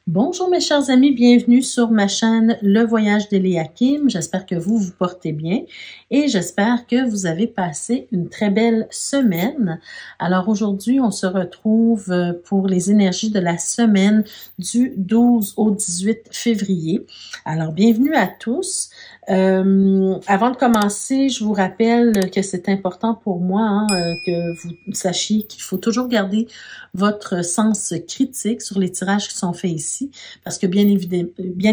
Bonjour mes chers amis, bienvenue sur ma chaîne Le Voyage d'Eliakim. J'espère que vous vous portez bien et j'espère que vous avez passé une très belle semaine. Alors aujourd'hui, on se retrouve pour les énergies de la semaine du 12 au 18 février. Alors bienvenue à tous. Avant de commencer, je vous rappelle que c'est important pour moi que vous sachiez qu'il faut toujours garder votre sens critique sur les tirages qui sont faits ici, parce que bien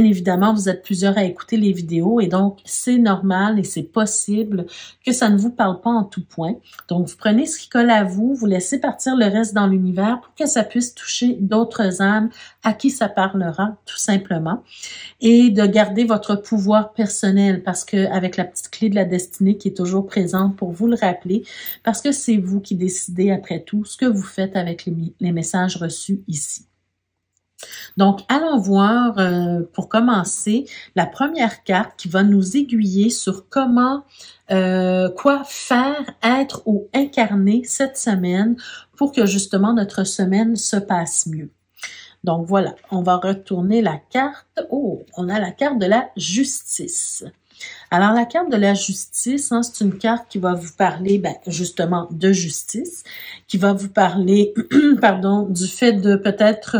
évidemment, vous êtes plusieurs à écouter les vidéos et donc c'est normal et c'est possible que ça ne vous parle pas en tout point. Donc, vous prenez ce qui colle à vous, vous laissez partir le reste dans l'univers pour que ça puisse toucher d'autres âmes à qui ça parlera, tout simplement, et de garder votre pouvoir personnel, parce que avec la petite clé de la destinée qui est toujours présente pour vous le rappeler, parce que c'est vous qui décidez après tout ce que vous faites avec les messages reçus ici. Donc, allons voir, pour commencer, la première carte qui va nous aiguiller sur comment, quoi faire, être ou incarner cette semaine pour que justement notre semaine se passe mieux. Donc voilà, on va retourner la carte. Oh, on a la carte de la justice. Alors, la carte de la justice, c'est une carte qui va vous parler, justement, de justice, qui va vous parler, pardon, du fait de peut-être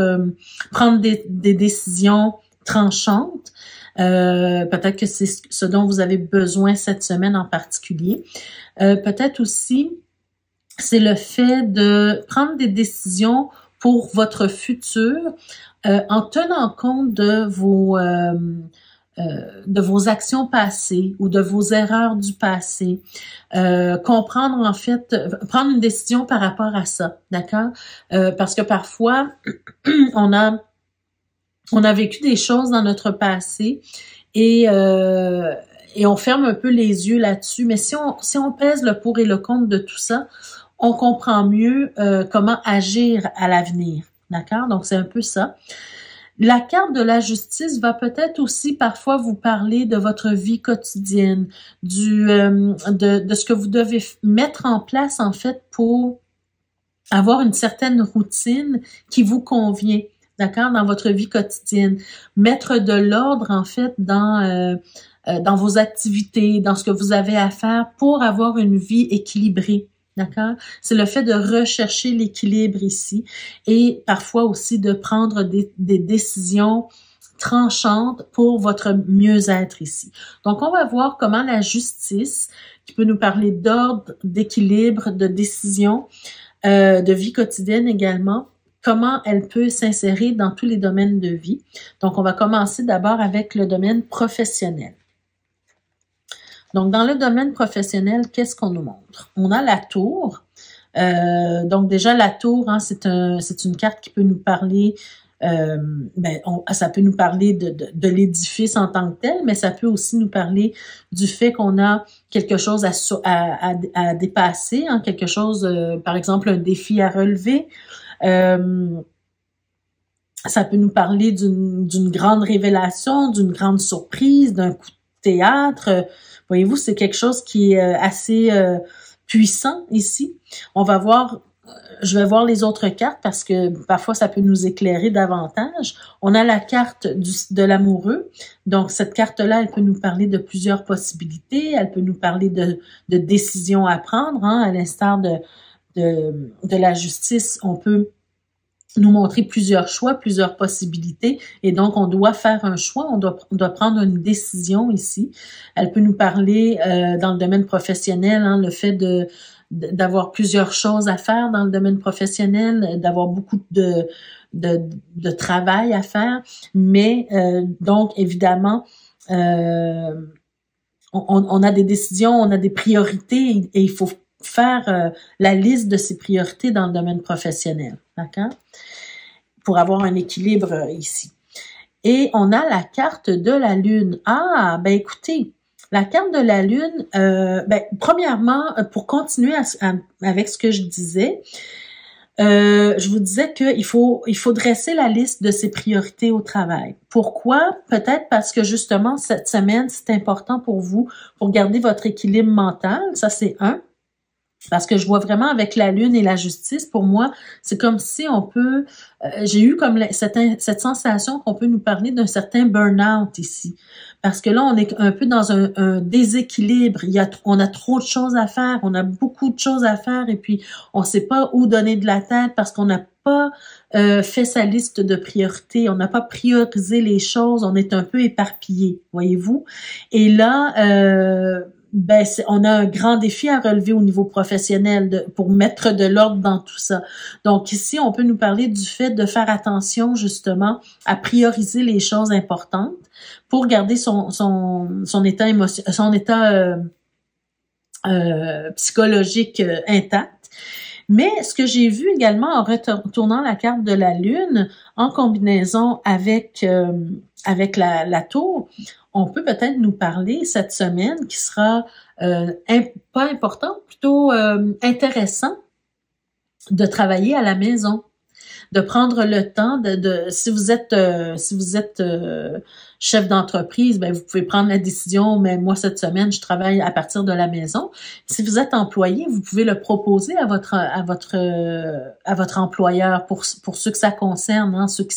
prendre des décisions tranchantes. Peut-être que c'est ce dont vous avez besoin cette semaine en particulier. Peut-être aussi, c'est le fait de prendre des décisions pour votre futur en tenant compte de vos actions passées ou de vos erreurs du passé, comprendre en fait, prendre une décision par rapport à ça, d'accord? Parce que parfois, on a vécu des choses dans notre passé et on ferme un peu les yeux là-dessus, mais si on pèse le pour et le contre de tout ça, on comprend mieux comment agir à l'avenir, d'accord? Donc, c'est un peu ça. La carte de la justice va peut-être aussi parfois vous parler de votre vie quotidienne, de ce que vous devez mettre en place en fait pour avoir une certaine routine qui vous convient, d'accord, dans votre vie quotidienne. Mettre de l'ordre en fait dans vos activités, dans ce que vous avez à faire pour avoir une vie équilibrée. D'accord? C'est le fait de rechercher l'équilibre ici et parfois aussi de prendre des décisions tranchantes pour votre mieux-être ici. Donc, on va voir comment la justice, qui peut nous parler d'ordre, d'équilibre, de décision, de vie quotidienne également, comment elle peut s'insérer dans tous les domaines de vie. Donc, on va commencer d'abord avec le domaine professionnel. Donc, dans le domaine professionnel, qu'est-ce qu'on nous montre? On a la tour. Donc, déjà, la tour, c'est une carte qui peut nous parler, ça peut nous parler de l'édifice en tant que tel, mais ça peut aussi nous parler du fait qu'on a quelque chose à dépasser, quelque chose, par exemple, un défi à relever. Ça peut nous parler d'une grande révélation, d'une grande surprise, d'un coup de théâtre. Voyez-vous, c'est quelque chose qui est assez puissant ici. Je vais voir les autres cartes parce que parfois ça peut nous éclairer davantage. On a la carte de l'amoureux. Donc, cette carte-là, elle peut nous parler de plusieurs possibilités. Elle peut nous parler de décisions à prendre. À l'instar de la justice, on peut nous montrer plusieurs choix, plusieurs possibilités, et donc on doit faire un choix, on doit prendre une décision ici. Elle peut nous parler dans le domaine professionnel, le fait d'avoir plusieurs choses à faire dans le domaine professionnel, d'avoir beaucoup de travail à faire, mais donc évidemment on a des décisions, on a des priorités et il faut faire la liste de ces priorités dans le domaine professionnel, d'accord? Pour avoir un équilibre ici. Et on a la carte de la Lune. Ah, écoutez, la carte de la Lune, premièrement, pour continuer avec ce que je disais, je vous disais qu'il faut dresser la liste de ses priorités au travail. Pourquoi? Peut-être parce que justement, cette semaine, c'est important pour vous, pour garder votre équilibre mental. Ça, c'est un. Parce que je vois vraiment avec la lune et la justice, pour moi, c'est comme si on peut, j'ai eu comme cette sensation qu'on peut nous parler d'un certain burn-out ici. Parce que là, on est un peu dans un déséquilibre. On a trop de choses à faire, on a beaucoup de choses à faire et puis on ne sait pas où donner de la tête parce qu'on n'a pas fait sa liste de priorités, on n'a pas priorisé les choses, on est un peu éparpillé, voyez-vous. Et là, on a un grand défi à relever au niveau professionnel pour mettre de l'ordre dans tout ça. Donc ici, on peut nous parler du fait de faire attention justement à prioriser les choses importantes pour garder son état son état psychologique intact. Mais ce que j'ai vu également en retournant la carte de la Lune en combinaison avec la tour, on peut peut-être nous parler cette semaine qui sera pas importante, plutôt intéressant de travailler à la maison, de prendre le temps si vous êtes chef d'entreprise, ben vous pouvez prendre la décision, mais moi cette semaine je travaille à partir de la maison. Si vous êtes employé, vous pouvez le proposer à votre employeur pour ceux que ça concerne, hein, ceux que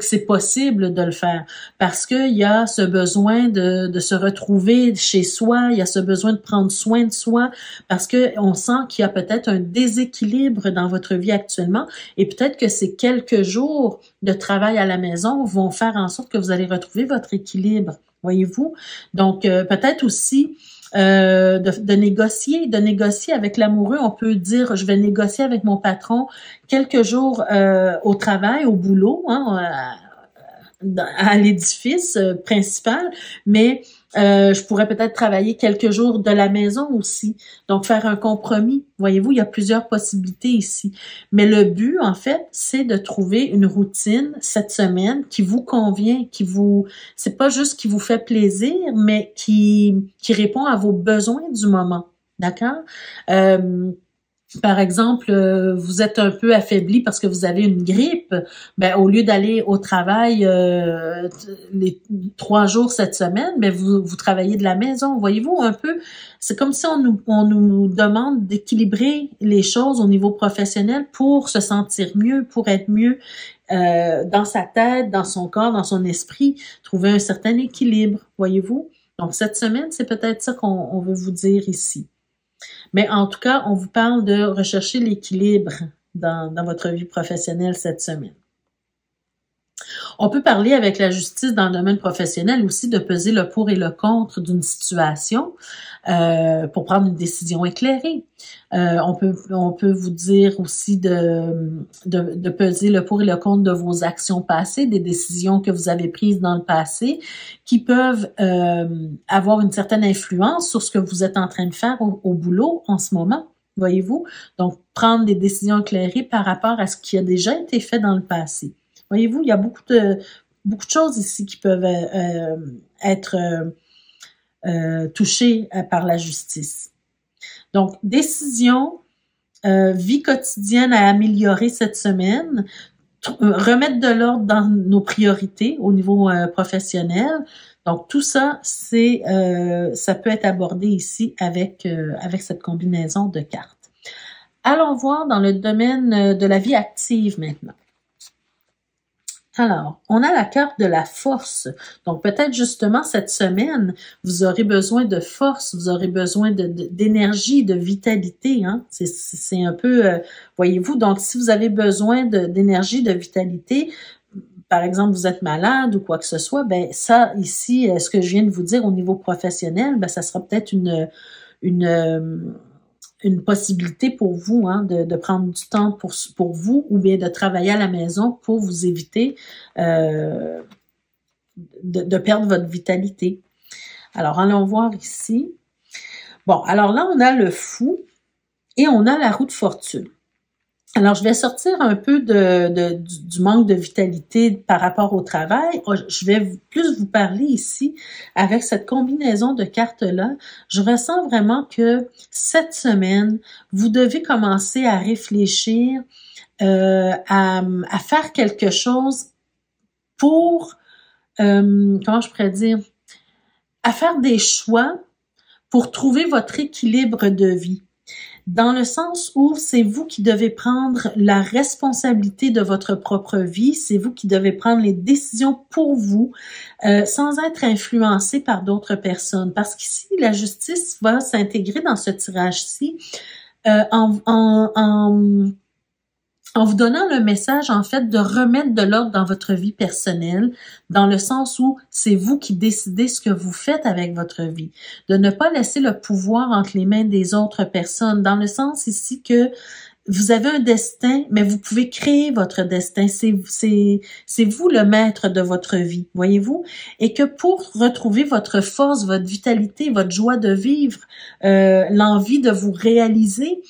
c'est possible de le faire, parce que il y a ce besoin de se retrouver chez soi, il y a ce besoin de prendre soin de soi, parce que on sent qu'il y a peut-être un déséquilibre dans votre vie actuellement, et peut-être que ces quelques jours de travail à la maison vont faire en sorte que vous allez retrouver votre équilibre, voyez-vous. Donc, peut-être aussi de négocier avec l'amoureux. On peut dire, je vais négocier avec mon patron quelques jours au travail, au boulot, hein, à l'édifice principal, mais je pourrais peut-être travailler quelques jours de la maison aussi. Donc, faire un compromis. Voyez-vous, il y a plusieurs possibilités ici. Mais le but, en fait, c'est de trouver une routine cette semaine qui vous convient, c'est pas juste qui vous fait plaisir, mais qui répond à vos besoins du moment. D'accord? Par exemple, vous êtes un peu affaibli parce que vous avez une grippe, ben au lieu d'aller au travail les 3 jours cette semaine, ben vous travaillez de la maison. Voyez-vous un peu, c'est comme si on nous demande d'équilibrer les choses au niveau professionnel pour se sentir mieux, pour être mieux dans sa tête, dans son corps, dans son esprit, trouver un certain équilibre. Voyez-vous. Donc cette semaine, c'est peut-être ça qu'on veut vous dire ici. Mais en tout cas, on vous parle de rechercher l'équilibre dans votre vie professionnelle cette semaine. On peut parler avec la justice dans le domaine professionnel aussi de peser le pour et le contre d'une situation pour prendre une décision éclairée. On peut vous dire aussi de peser le pour et le contre de vos actions passées, des décisions que vous avez prises dans le passé, qui peuvent avoir une certaine influence sur ce que vous êtes en train de faire au boulot en ce moment. Voyez-vous? Donc, prendre des décisions éclairées par rapport à ce qui a déjà été fait dans le passé. Voyez-vous, il y a beaucoup de choses ici qui peuvent être touchées par la justice. Donc, décision, vie quotidienne à améliorer cette semaine, remettre de l'ordre dans nos priorités au niveau professionnel. Donc, tout ça, ça peut être abordé ici avec cette combinaison de cartes. Allons voir dans le domaine de la vie active maintenant. Alors, on a la carte de la force. Donc, peut-être justement cette semaine, vous aurez besoin de force, vous aurez besoin d'énergie, de vitalité. Hein? C'est un peu, voyez-vous, donc si vous avez besoin d'énergie, de vitalité, par exemple, vous êtes malade ou quoi que ce soit, ben ça, ici, ce que je viens de vous dire au niveau professionnel, ben ça sera peut-être une possibilité pour vous, hein, de prendre du temps pour vous ou bien de travailler à la maison pour vous éviter de perdre votre vitalité. Alors, allons voir ici. Bon, alors là, on a le fou et on a la roue de fortune. Alors, je vais sortir un peu du manque de vitalité par rapport au travail. Je vais plus vous parler ici avec cette combinaison de cartes-là. Je ressens vraiment que cette semaine, vous devez commencer à réfléchir à faire quelque chose pour, comment je pourrais dire, à faire des choix pour trouver votre équilibre de vie. dans le sens où c'est vous qui devez prendre la responsabilité de votre propre vie, c'est vous qui devez prendre les décisions pour vous, sans être influencé par d'autres personnes. Parce qu'ici, la justice va s'intégrer dans ce tirage-ci en vous donnant le message, en fait, de remettre de l'ordre dans votre vie personnelle, dans le sens où c'est vous qui décidez ce que vous faites avec votre vie. De ne pas laisser le pouvoir entre les mains des autres personnes, dans le sens ici que vous avez un destin, mais vous pouvez créer votre destin. C'est vous le maître de votre vie, voyez-vous? Et que pour retrouver votre force, votre vitalité, votre joie de vivre, l'envie de vous réaliser,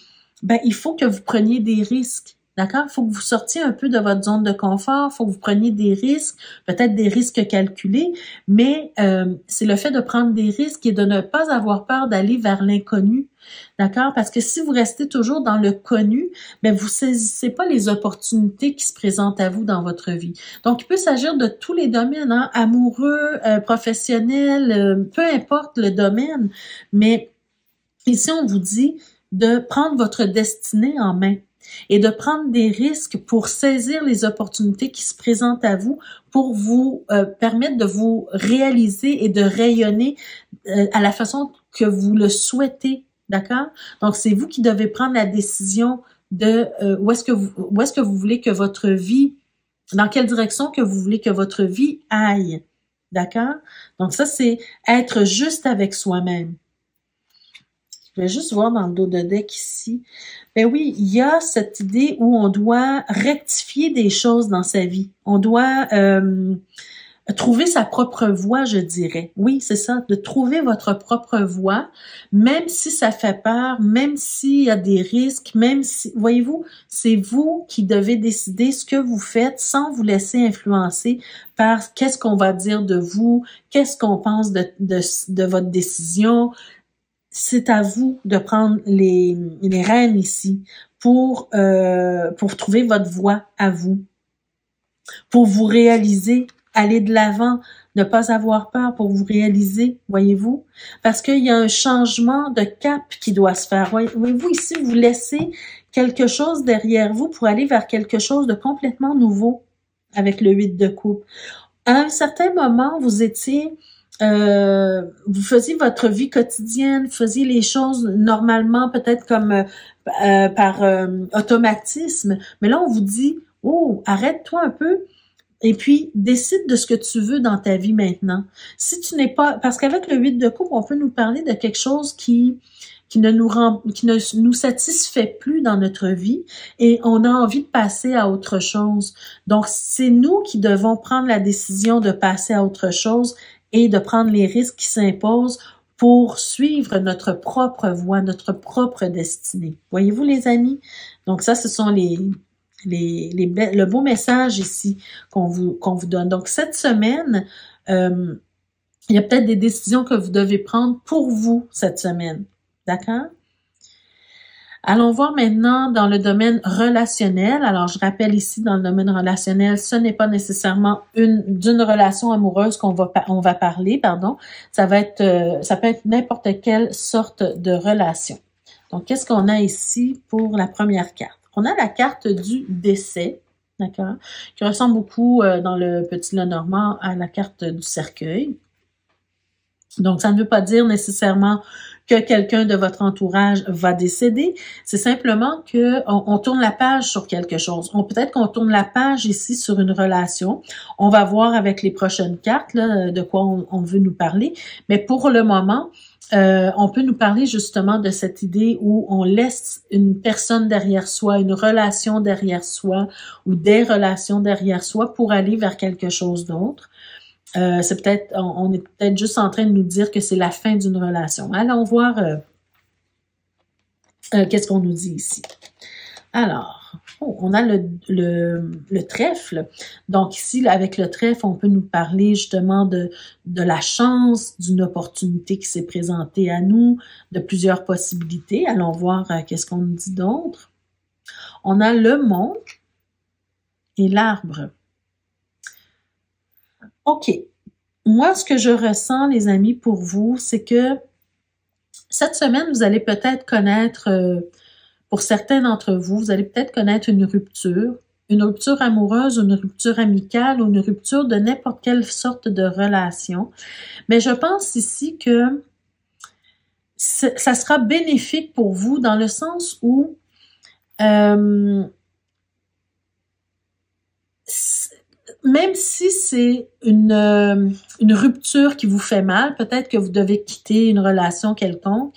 ben, il faut que vous preniez des risques. D'accord? Il faut que vous sortiez un peu de votre zone de confort, il faut que vous preniez des risques, peut-être des risques calculés, mais c'est le fait de prendre des risques et de ne pas avoir peur d'aller vers l'inconnu. D'accord? Parce que si vous restez toujours dans le connu, ben vous saisissez pas les opportunités qui se présentent à vous dans votre vie. Donc, il peut s'agir de tous les domaines, hein, amoureux, professionnel, peu importe le domaine, mais ici, on vous dit de prendre votre destinée en main et de prendre des risques pour saisir les opportunités qui se présentent à vous pour vous permettre de vous réaliser et de rayonner à la façon que vous le souhaitez, d'accord? Donc, c'est vous qui devez prendre la décision de où est-ce que vous voulez que votre vie, dans quelle direction que vous voulez que votre vie aille, d'accord? Donc, ça, c'est être juste avec soi-même. Je vais juste voir dans le dos de deck ici. Ben oui, il y a cette idée où on doit rectifier des choses dans sa vie. On doit trouver sa propre voie, je dirais. Oui, c'est ça, de trouver votre propre voie, même si ça fait peur, même s'il y a des risques, même si, voyez-vous, c'est vous qui devez décider ce que vous faites sans vous laisser influencer par qu'est-ce qu'on va dire de vous, qu'est-ce qu'on pense de votre décision. C'est à vous de prendre les rênes ici pour trouver votre voie à vous, pour vous réaliser, aller de l'avant, ne pas avoir peur pour vous réaliser, voyez-vous? Parce qu'il y a un changement de cap qui doit se faire. Voyez-vous, ici, vous laissez quelque chose derrière vous pour aller vers quelque chose de complètement nouveau avec le 8 de coupe. À un certain moment, vous étiez... vous faisiez votre vie quotidienne, vous faisiez les choses normalement, peut-être comme par automatisme. Mais là, on vous dit, oh, arrête-toi un peu et puis décide de ce que tu veux dans ta vie maintenant. Si tu n'es pas... Parce qu'avec le 8 de coupe, on peut nous parler de quelque chose qui ne nous satisfait plus dans notre vie et on a envie de passer à autre chose. Donc, c'est nous qui devons prendre la décision de passer à autre chose et de prendre les risques qui s'imposent pour suivre notre propre voie, notre propre destinée. Voyez-vous, les amis? Donc ça, ce sont le beau message ici qu'on vous donne. Donc cette semaine, il y a peut-être des décisions que vous devez prendre pour vous cette semaine. D'accord? Allons voir maintenant dans le domaine relationnel. Alors, je rappelle ici, dans le domaine relationnel, ce n'est pas nécessairement d'une relation amoureuse on va parler, pardon. Ça peut être n'importe quelle sorte de relation. Donc, qu'est-ce qu'on a ici pour la première carte? On a la carte du décès, d'accord, qui ressemble beaucoup dans le petit Lenormand à la carte du cercueil. Donc, ça ne veut pas dire nécessairement que quelqu'un de votre entourage va décéder. C'est simplement que on tourne la page sur quelque chose. Peut-être qu'on tourne la page ici sur une relation. On va voir avec les prochaines cartes là, de quoi on veut nous parler. Mais pour le moment, on peut nous parler justement de cette idée où on laisse une personne derrière soi, une relation derrière soi ou des relations derrière soi pour aller vers quelque chose d'autre. C'est peut-être, on est peut-être juste en train de nous dire que c'est la fin d'une relation. Allons voir qu'est-ce qu'on nous dit ici. Alors, on a le trèfle. Donc ici, là, avec le trèfle, on peut nous parler justement de la chance, d'une opportunité qui s'est présentée à nous, de plusieurs possibilités. Allons voir qu'est-ce qu'on nous dit d'autre. On a le mont et l'arbre. OK. Moi, ce que je ressens, les amis, pour vous, c'est que cette semaine, vous allez peut-être connaître pour certains d'entre vous, vous allez peut-être connaître une rupture amoureuse, une rupture amicale ou une rupture de n'importe quelle sorte de relation. Mais je pense ici que ça sera bénéfique pour vous dans le sens où même si c'est une rupture qui vous fait mal, peut-être que vous devez quitter une relation quelconque,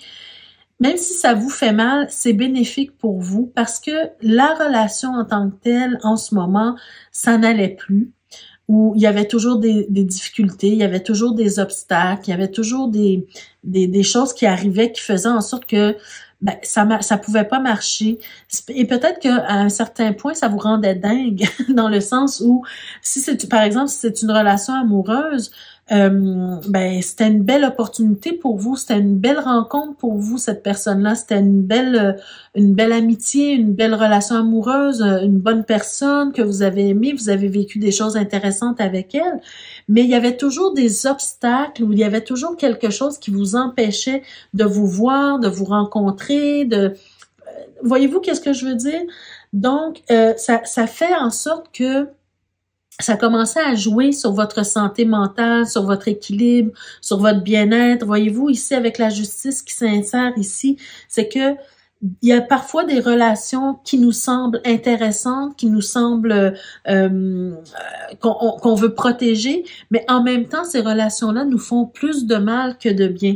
même si ça vous fait mal, c'est bénéfique pour vous parce que la relation en tant que telle, en ce moment, ça n'allait plus. Où il y avait toujours des difficultés, il y avait toujours des obstacles, il y avait toujours des choses qui arrivaient qui faisaient en sorte que ça pouvait pas marcher. Et peut-être qu'à un certain point, ça vous rendait dingue dans le sens où, si c'est, par exemple, si c'est une relation amoureuse, c'était une belle opportunité pour vous, c'était une belle rencontre pour vous, cette personne-là, c'était une belle amitié, une belle relation amoureuse, une bonne personne que vous avez aimée, vous avez vécu des choses intéressantes avec elle, mais il y avait toujours des obstacles ou il y avait toujours quelque chose qui vous empêchait de vous voir, de vous rencontrer, voyez-vous qu'est-ce que je veux dire? Donc, ça fait en sorte que ça commençait à jouer sur votre santé mentale, sur votre équilibre, sur votre bien-être. Voyez-vous, ici, avec la justice qui s'insère ici, c'est que il y a parfois des relations qui nous semblent intéressantes, qui nous semblent qu'on veut protéger, mais en même temps, ces relations-là nous font plus de mal que de bien.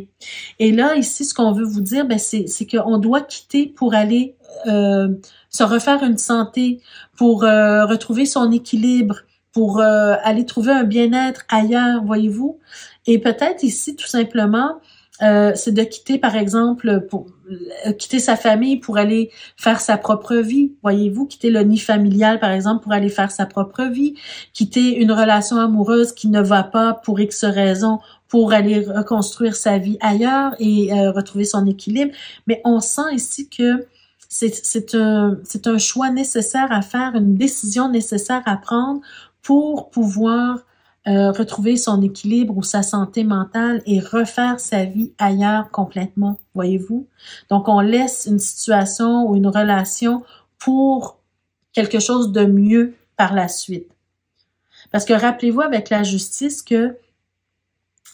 Et là, ici, ce qu'on veut vous dire, c'est qu'on doit quitter pour aller se refaire une santé, pour retrouver son équilibre, pour aller trouver un bien-être ailleurs, voyez-vous. Et peut-être ici, tout simplement, c'est de quitter, par exemple, pour quitter sa famille pour aller faire sa propre vie, voyez-vous, quitter le nid familial, par exemple, pour aller faire sa propre vie, quitter une relation amoureuse qui ne va pas pour X raisons, pour aller reconstruire sa vie ailleurs et retrouver son équilibre. Mais on sent ici que c'est un choix nécessaire à faire, une décision nécessaire à prendre pour pouvoir retrouver son équilibre ou sa santé mentale et refaire sa vie ailleurs complètement, voyez-vous? Donc, on laisse une situation ou une relation pour quelque chose de mieux par la suite. Parce que rappelez-vous avec la justice que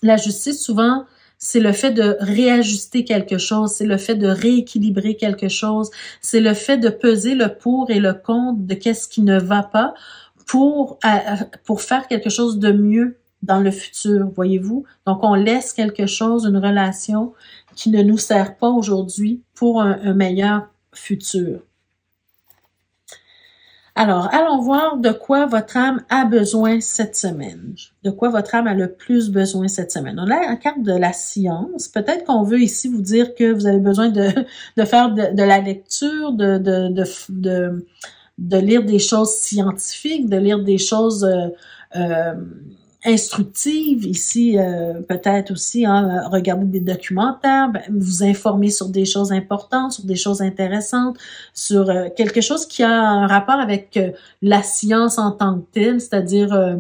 la justice, souvent, c'est le fait de réajuster quelque chose, c'est le fait de rééquilibrer quelque chose, c'est le fait de peser le pour et le contre de qu'est-ce qui ne va pas pour faire quelque chose de mieux dans le futur, voyez-vous? Donc, on laisse quelque chose, une relation qui ne nous sert pas aujourd'hui pour un meilleur futur. Alors, allons voir de quoi votre âme a besoin cette semaine. De quoi votre âme a le plus besoin cette semaine. On a la carte de la science. Peut-être qu'on veut ici vous dire que vous avez besoin de faire de la lecture, de lire des choses scientifiques, de lire des choses instructives ici, peut-être aussi regarder des documentaires, vous informer sur des choses importantes, sur des choses intéressantes, sur quelque chose qui a un rapport avec la science en tant que telle, c'est-à-dire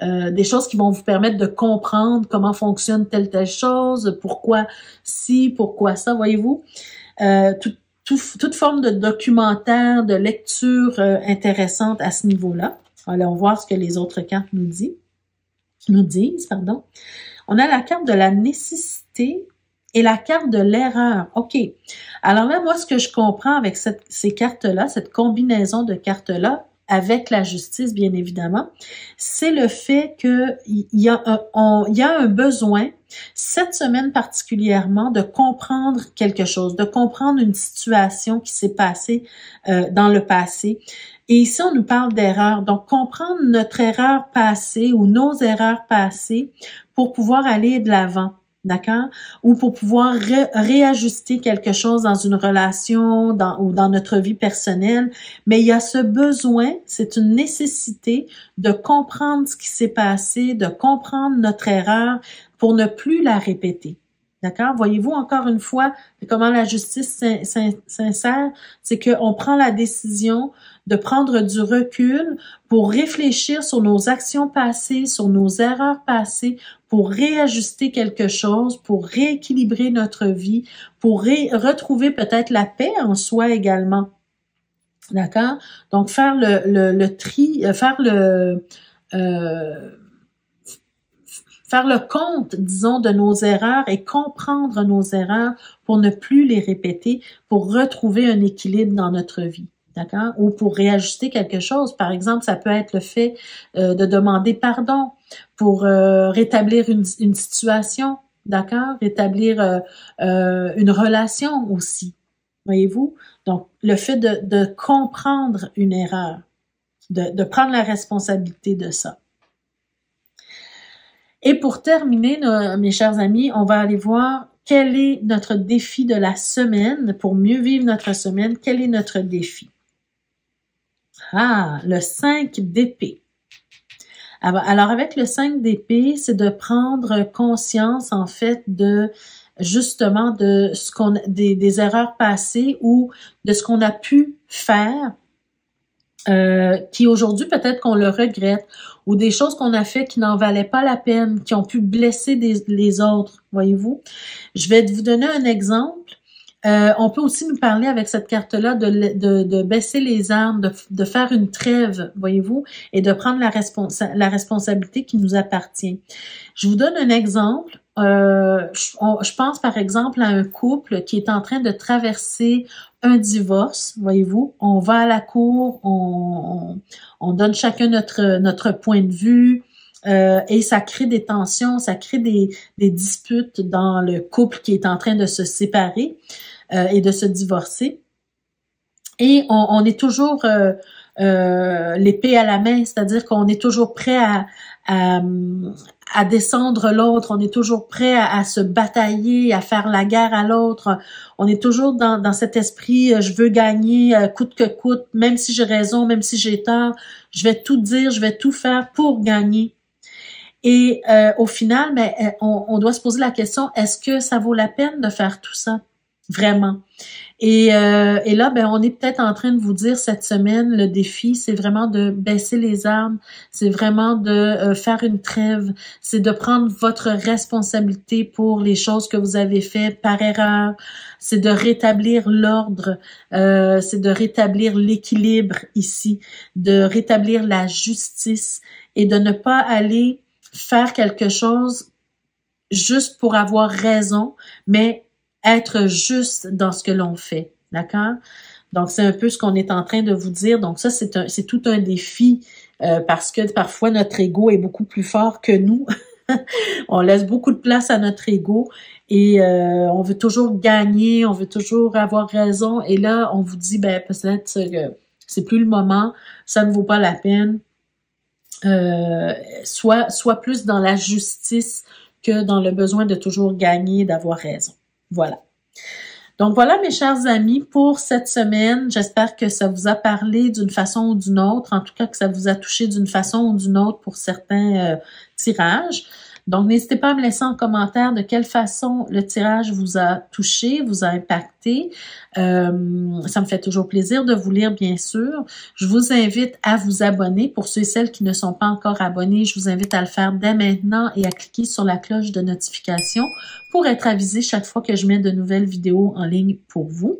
des choses qui vont vous permettre de comprendre comment fonctionne telle chose, pourquoi ci, pourquoi ça, voyez-vous. Toute forme de documentaire, de lecture intéressante à ce niveau-là. Allons voir ce que les autres cartes nous disent. On a la carte de la nécessité et la carte de l'erreur. OK. Alors là, moi, ce que je comprends avec ces cartes-là, cette combinaison de cartes-là, avec la justice, bien évidemment, c'est le fait qu'il y a un besoin, cette semaine particulièrement, de comprendre quelque chose, de comprendre une situation qui s'est passée dans le passé. Et ici, on nous parle d'erreur. Donc, comprendre notre erreur passée ou nos erreurs passées pour pouvoir aller de l'avant. D'accord? Ou pour pouvoir réajuster quelque chose dans une relation ou dans notre vie personnelle. Mais il y a ce besoin, c'est une nécessité de comprendre ce qui s'est passé, de comprendre notre erreur pour ne plus la répéter. D'accord? Voyez-vous encore une fois comment la justice s'insère? C'est qu'on prend la décision de prendre du recul pour réfléchir sur nos actions passées, sur nos erreurs passées, pour réajuster quelque chose, pour rééquilibrer notre vie, pour retrouver peut-être la paix en soi également. D'accord? Donc, faire le tri, faire le compte, disons, de nos erreurs et comprendre nos erreurs pour ne plus les répéter, pour retrouver un équilibre dans notre vie. D'accord? Ou pour réajuster quelque chose. Par exemple, ça peut être le fait de demander pardon pour rétablir une situation. D'accord? Rétablir une relation aussi. Voyez-vous? Donc, le fait de comprendre une erreur, de prendre la responsabilité de ça. Et pour terminer, mes chers amis, on va aller voir quel est notre défi de la semaine. Pour mieux vivre notre semaine, quel est notre défi? Ah, le 5 d'épée. Alors, avec le 5 d'épée, c'est de prendre conscience, en fait, justement de des erreurs passées ou de ce qu'on a pu faire, qui aujourd'hui peut-être qu'on le regrette, ou des choses qu'on a fait qui n'en valaient pas la peine, qui ont pu blesser les autres, voyez-vous. Je vais vous donner un exemple. On peut aussi nous parler avec cette carte-là de baisser les armes, de faire une trêve, voyez-vous, et de prendre la responsabilité qui nous appartient. Je vous donne un exemple. Je pense par exemple à un couple qui est en train de traverser un divorce, voyez-vous. On va à la cour, on donne chacun notre point de vue. Et ça crée des tensions, ça crée des disputes dans le couple qui est en train de se séparer et de se divorcer. Et on est toujours l'épée à la main, c'est-à-dire qu'on est toujours prêt à descendre l'autre, on est toujours prêt à se batailler, à faire la guerre à l'autre. On est toujours dans cet esprit, je veux gagner coûte que coûte, même si j'ai raison, même si j'ai tort, je vais tout dire, je vais tout faire pour gagner. Et au final, on doit se poser la question, est-ce que ça vaut la peine de faire tout ça? Vraiment. Et là, on est peut-être en train de vous dire cette semaine, le défi, c'est vraiment de baisser les armes, c'est vraiment de faire une trêve, c'est de prendre votre responsabilité pour les choses que vous avez faites par erreur, c'est de rétablir l'ordre, c'est de rétablir l'équilibre ici, de rétablir la justice et de ne pas aller faire quelque chose juste pour avoir raison, mais être juste dans ce que l'on fait, d'accord? Donc, c'est un peu ce qu'on est en train de vous dire. Donc, ça, c'est tout un défi parce que parfois, notre ego est beaucoup plus fort que nous. On laisse beaucoup de place à notre ego et on veut toujours gagner, on veut toujours avoir raison. Et là, on vous dit, peut-être que c'est plus le moment, ça ne vaut pas la peine. Soit plus dans la justice que dans le besoin de toujours gagner, d'avoir raison. Voilà. Donc voilà, mes chers amis, pour cette semaine. J'espère que ça vous a parlé d'une façon ou d'une autre, en tout cas que ça vous a touché d'une façon ou d'une autre pour certains tirages. Donc, n'hésitez pas à me laisser en commentaire de quelle façon le tirage vous a touché, vous a impacté. Ça me fait toujours plaisir de vous lire, bien sûr. Je vous invite à vous abonner. Pour ceux et celles qui ne sont pas encore abonnés, je vous invite à le faire dès maintenant et à cliquer sur la cloche de notification pour être avisé chaque fois que je mets de nouvelles vidéos en ligne pour vous.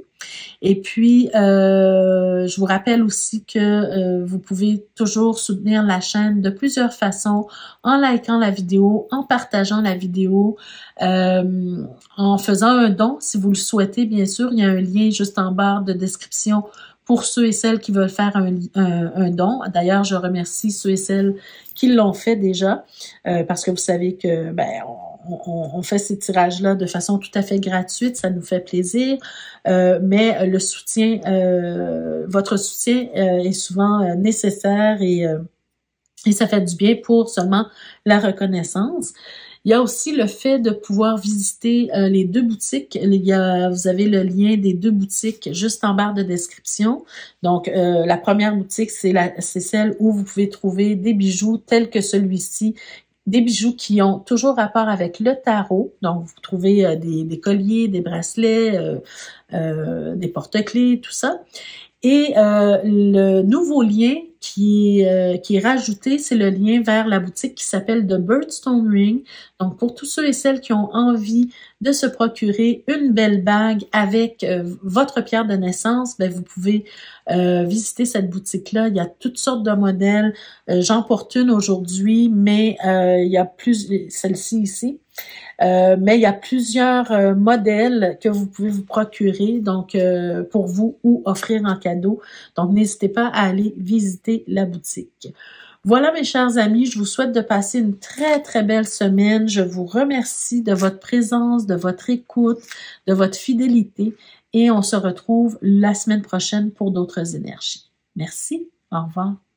Et puis, je vous rappelle aussi que vous pouvez toujours soutenir la chaîne de plusieurs façons, en likant la vidéo, en partageant la vidéo, en faisant un don si vous le souhaitez, bien sûr. Il y a un lien juste en barre de description pour ceux et celles qui veulent faire un don. D'ailleurs, je remercie ceux et celles qui l'ont fait déjà, parce que vous savez que on fait ces tirages-là de façon tout à fait gratuite, ça nous fait plaisir, mais le soutien, votre soutien est souvent nécessaire et ça fait du bien pour seulement la reconnaissance. Il y a aussi le fait de pouvoir visiter les deux boutiques. Vous avez le lien des deux boutiques juste en barre de description. Donc, la première boutique, c'est celle où vous pouvez trouver des bijoux tels que celui-ci, des bijoux qui ont toujours rapport avec le tarot. Donc, vous trouvez des colliers, des bracelets, des porte-clés, tout ça. Et le nouveau lien qui est rajouté, c'est le lien vers la boutique qui s'appelle The Birdstone Ring. Donc, pour tous ceux et celles qui ont envie de se procurer une belle bague avec votre pierre de naissance, ben vous pouvez visiter cette boutique-là. Il y a toutes sortes de modèles. J'en porte une aujourd'hui, mais il y a plus, celle-ci ici. Mais il y a plusieurs modèles que vous pouvez vous procurer donc pour vous ou offrir en cadeau. Donc, n'hésitez pas à aller visiter la boutique. Voilà, mes chers amis, je vous souhaite de passer une très, très belle semaine. Je vous remercie de votre présence, de votre écoute, de votre fidélité et on se retrouve la semaine prochaine pour d'autres énergies. Merci, au revoir.